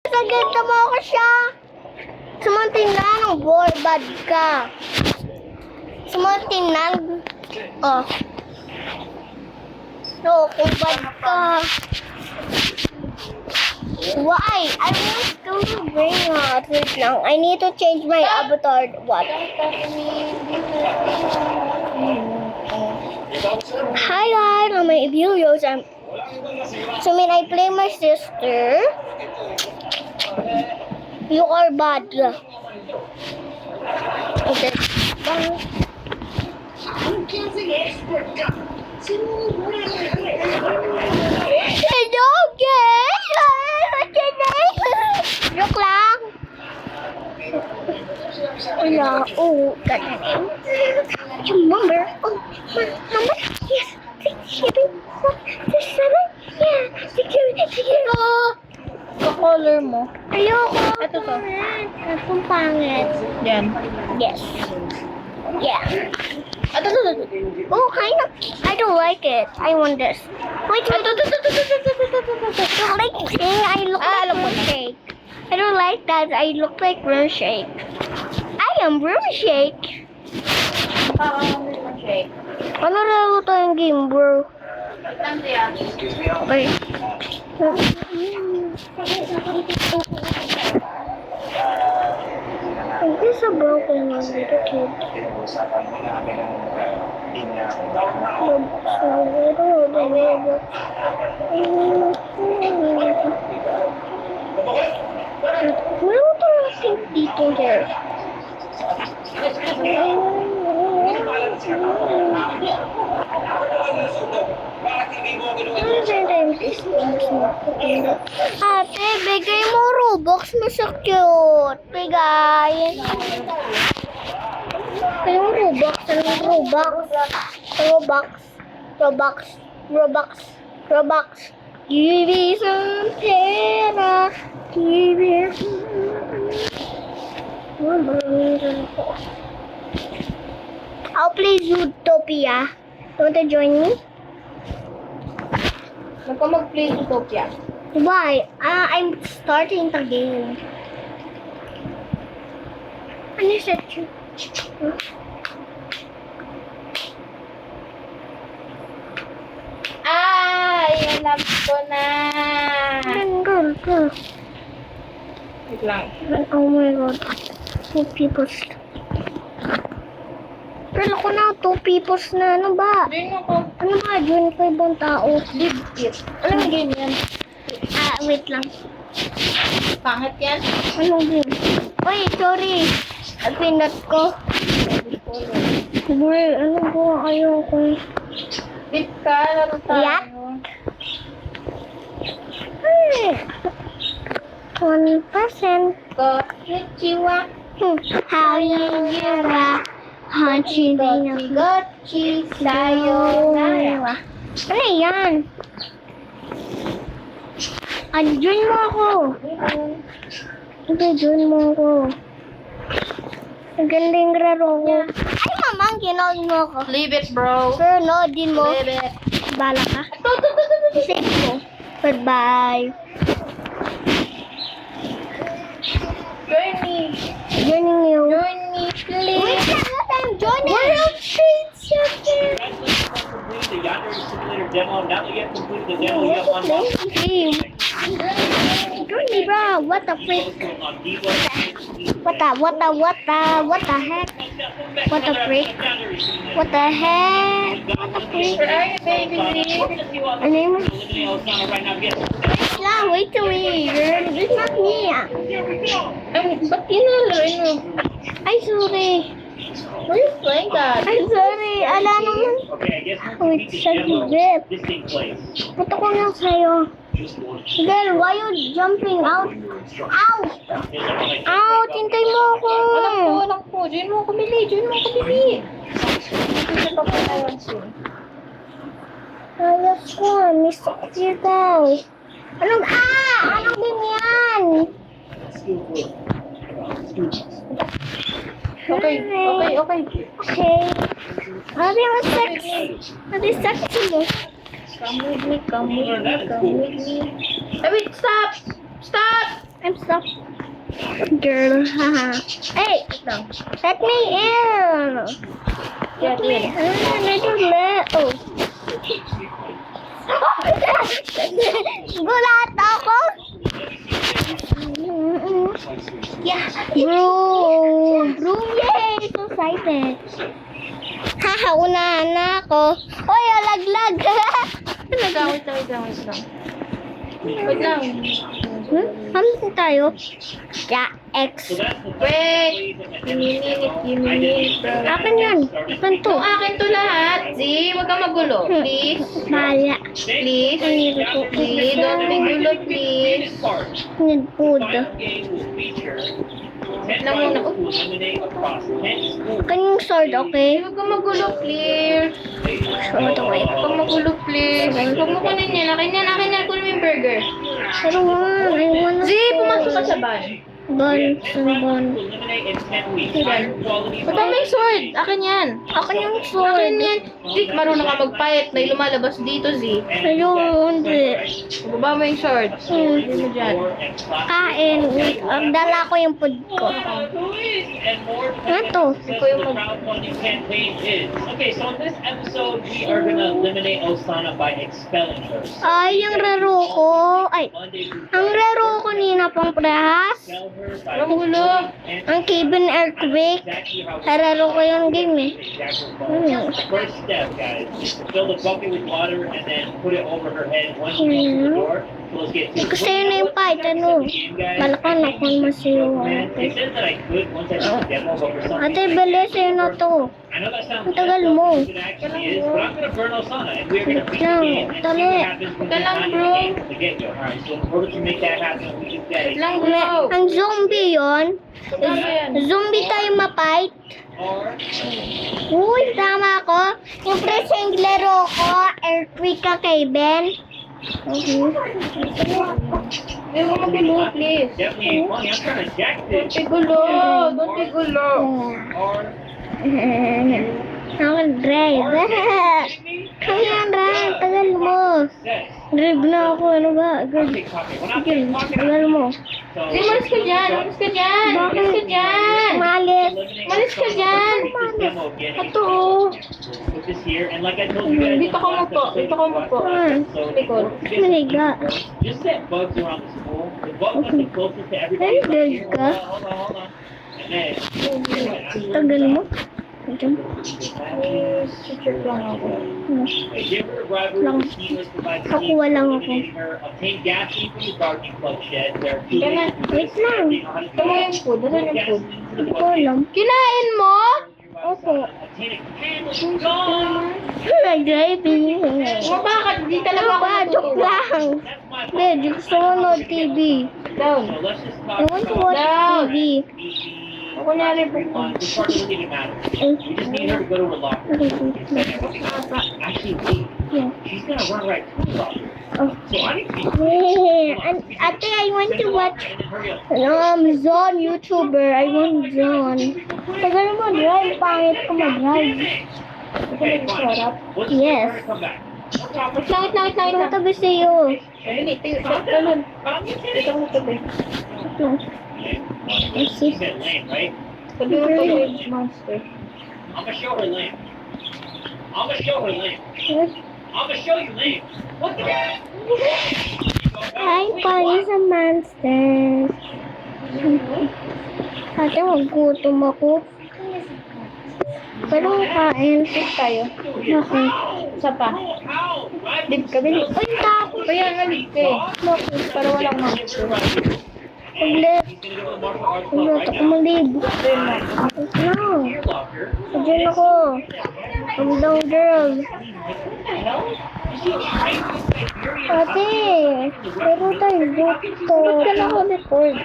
Saganda mo ako siya. Sumuntin na ng borbad ka. Sumuntin na. Oh. No, kung bad ka. Why? I want to bring wait lang. I need to change my avatar. What? Hi guys, on my videos. I play my sister. You are bad. Okay. Hello, guys. Joke lang. Wala. Oh, ganun. Yung number. Oh, number. Yes. 6, 7, 6, 7. Yeah. 6, 7. Oh. Color mo. Ayoko. Ito to. Kung pangit. Yan. Yes. Yeah. Ito. Oh, kind of. I don't like it. I want this. Wait, wait. I don't like it. I look like Shake. I don't like that. I look like Shake. I am Shake. Shake. Ano laro tayong game, bro? Okay. This is a broken one, little kid. Where would I think people there? Ate, bigay mo Robux mo sa cute. Bigay. Bigay mo Robux. Anong Robux. Give me some pera. Give me I'll play Zootopia. You want to join me? Huwag ka mag-play Zootopia. Why? I'm starting the game. Ano siya? Alam ko na. Go. Wait lang. Oh my god. 2 peoples. Pero ako na, 2 peoples na. Ano ba? Join mo ko. Ano ba? Join ko ibang tao. Live it. Alam mo game yan? Wait lang. Pangit yan? Anong game? Uy, sorry. Pinat ko. Boy, ano ba? Ayoko. Bit ka, laro tayo. Yak? 1%. Konnichiwa. How you doing? Hachi Gochi, sayonara. Ano yan? Join mo ako. Join mo ako. Ang ganda yung laro ko. Ay, mamang, ginood mo ako. Leave it, bro. Pero noodin mo. Leave it. Bala ka. Save mo. Goodbye. Join me. Joining you. Join me, please. Wait lang, what I'm joining. World Trade Center. The Yonder Simulator demo. Now that you have completed the demo, you have unlocked Game. Join me, bro. What the freak? on Devo. What the heck? What the freak? What the heck? What the freak? Where are you, baby? My name is... Wait till me. It's not me. Ba't kinalaroin mo? Ay, sorry. Why are you playing that? Ay, sorry. Ala naman. Okay, I guess Wait, saglit. this takes place. Punta ko lang sa'yo. Girl, why you jumping out? Out! Out! Hintay mo ako. Alam ko. Join mo ako, Mili. Kasi pa po naman soon. Ayos ko. Miss you guys. Anong game yan? Okay. Okay. Ate, sex mo. Come with me. Hey, wait, stop! I'm stuck. Girl, haha. Hey, let me in. Kaya tira. I don't let. Oh. Gulat ako. Yeah. Bro, yay! So excited. Haha, unahan na ako. Oy, alaglag. Wait lang. Wait lang. Ano tayo? Yeah, X. So that's the Wait. Giminit, bro. Akin yan. Akin to. Yung akin to lahat. Z, huwag kang magulo. Please. Bala. Please. Ay, ito. Z, don't be gulo, please. Need food. Na muna. Kanyang sword, okay? Huwag kang magulo, please. Sword, okay. Huwag kang magulo, please. Huwag mo kunin yan. Akin yan. Kunin mo yung burger. Pero nga, I wanna Z, pumasok ka sa van. Bon, sunbon. Ba't ang may sword? Akin yan. Akin yung Akin sword. yan. Dik, marunong ka mag-fight. May lumalabas dito, Z. Ayun, hindi. Baba mo yung sword. Hindi mo dyan. Kain. Wait, dala ko yung food ko. Ano to? Ikaw yung crowdfunding campaign is. Okay, so in this episode, we are gonna eliminate Osana by expelling her. Ay, yung raro ko. Ay, Monday through ang raro ko nina pang prahas. expel her by Walang gulo. Ang Kevin Earthquake. exactly how Raro ko yung game eh. First step, guys, is to fill the bucket with water and then put it over her head once you reach the door. So let's get to it. Kasi yun na yung fight, ano? Malakan ako masiyo. Man, they said that I could once I did the demo, but for some Ate, reason, bilis yun na to. I know that sounds Ang tagal messed up, mo. but it actually is, but I'm gonna burn Osana and we're gonna beat the Lang, game and see dali. what happens when Ito we lang, find bro. the game from the get-go. Alright, so in order to make that happen, we just gotta Lang, May, bro. ang zombie yon. Ano yan? Zombie tayo ma-fight. R Uy, tama ko. Yung preseng laro ko, Earthquake ka kay Ben. Okay. Hindi mo magulo, please. definitely ain't funny. I'm trying to jack Don't this. be gulo. Don't be gulo. R Ako drive. Kaya drive, tagal mo. says. Drive na ako, ano ba? Good. Okay, pocket. When I Sige, say pocket, tagal mo. so Hindi, malis ka dyan. Malis ka dyan. Malis ka dyan. Malis. Malis ka dyan. Ito, oh. Put this here, and like I told you guys, Dito ka mupo. Dito ka mupo. Likod. Maliga. just set bugs around the school. The bugs must be closest to everybody. Ay, good Here, ka. hold on. And then, Tagal mo. Diyan. Teacher lang ako. give her a bribery. Lang. The Steelers provide Kakuha lang ako. eliminating her. Obtain gasoline from the gardening club shed. There are two Yan na. ways to do Wait this. lang. They know how to do Ito mo that. yung food. Ano yung food? Hindi ko alam. Kinain mo? Opo. Obtain a candle. Gone. Driving. Bakit? Di talaga ako Ba, joke natutuwa. lang. That's my Hindi, gusto ko manood TV. Down. So let's just talk I want to about watch TV. Ako nyari po. this part doesn't even matter. We just need her to go to her locker. Actually, wait. Yeah. She's gonna run right to the locker. Oh. So I need to be Yeah. Ate, I want to watch and then hurry up. Zon YouTuber. I want Zon. Tagal mo drive. Pangit ko mag-drive. Okay, fine. We'll just Yes. wait for her to come back. Wait lang, wait lang, wait lang. Ito tabi sa'yo. Ayun, ito yung talon. Ito mo tabi. Ito. I see. She said lame, right? Tabi mo tabi yung monster. I'm gonna show her lame. I'm gonna show her lame. I'm gonna show you lame. What the heck? Ay, pangit sa monsters. Ate, maggutom ako. Pero kain. Sit tayo. Okay. Isa pa. Dib ka, dali. Uy, tapo. Kaya nga, dib ka eh. Para walang monster. Ulit. Ulit ako malib. No. Diyan ako. I'm down girl. Ate, pero tayo dito. Ba't ka na ako record?